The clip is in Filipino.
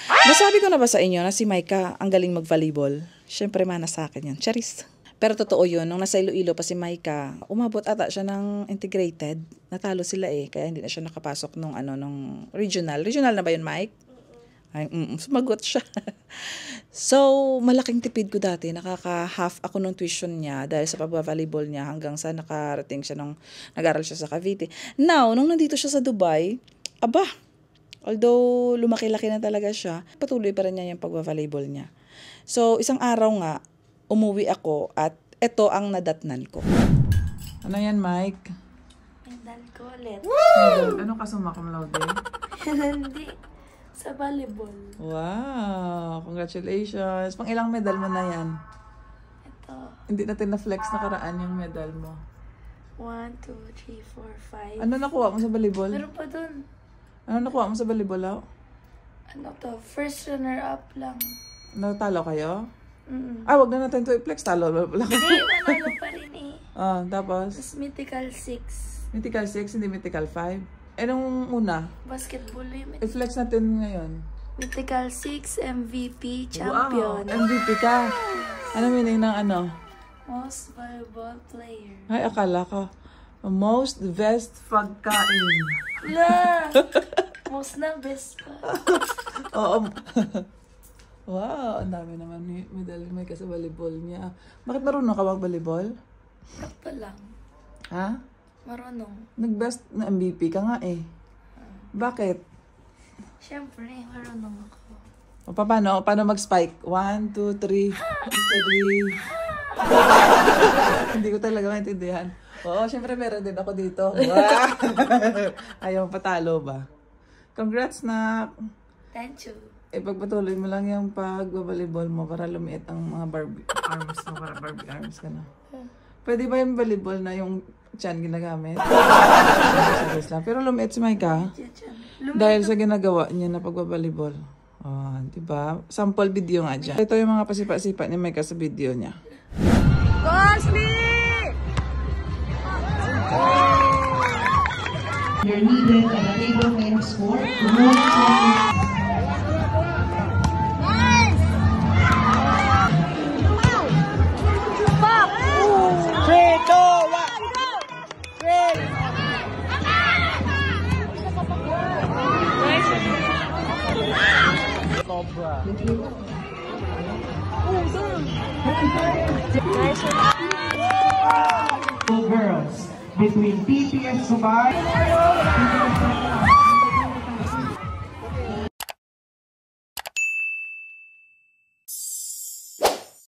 Nasabi ko na ba sa inyo na si Maika ang galing mag-volleyball? Siyempre mana sa akin yan. Charis. Pero totoo yun, nung nasa Iloilo pa si Maika, umabot ata siya ng integrated. Natalo sila kaya hindi na siya nakapasok nung regional. Regional na ba yun, Mike? Ay, sumagot siya. So, malaking tipid ko dati. Nakaka-half ako nung tuition niya dahil sa pag-volleyball niya hanggang sa nakarating siya nung nag-aral siya sa Cavite. Now, nung nandito siya sa Dubai, although lumaki-laki na talaga siya, patuloy pa rin niya yung pag-volleyball niya. So, isang araw nga, umuwi ako at ito ang nadatnan ko. Ano yan, Mike? Medal ko ulit. Ano ka summa cum laude? Hindi. Sa volleyball. Wow! Congratulations! Pang ilang medal mo na yan? Ito. Hindi natin na-flex nakaraan yung medal mo. 1, 2, 3, 4, 5. Ano nakuha mo sa volleyball? Meron pa dun. Ano nakuha mo sa volleyball, Lau? Ano to? First runner-up lang. Natalo kayo? Mm-mm. Wag na natin to i-flex. Talo. Wala ka. Hindi, nanalo pa rin Tapos? Tapos mythical 6. Mythical 6, hindi mythical 5. Nung una? Basketball yung I-flex natin ngayon. mythical 6, MVP, champion. Wow, MVP ka. Ano meaning ng ano? Most valuable player. Ay, akala ko. Most best pagkain. La! Most na best pa. Oo. Wow, ang dami naman medal may ka sa volleyball niya. Bakit marunong ka mag-volleyball? Pa lang. Ha? Marunong. Nag-best na MVP ka nga Bakit? Siyempre, marunong ako. O paano? Paano mag-spike? 1, 2, 3. 3. Hindi ko talaga maintindihan. Oo, siyempre meron din ako dito. Wow. Ayaw patalo ba? Congrats na. Thank you. Pagpatuloy mo lang yung pag-volleyball mo para lumiit ang mga Barbie arms mo. Para Barbie arms ka na. Pwede ba yung volleyball na yung chan ginagamit? Pero lumiit si Maika. Dahil sa ginagawa niya na pag-volleyball. Diba? Sample video nga dyan. Ito yung mga pasipa-sipa ni Maika sa video niya. You're needed at the table named sport. Girls between TPS Dubai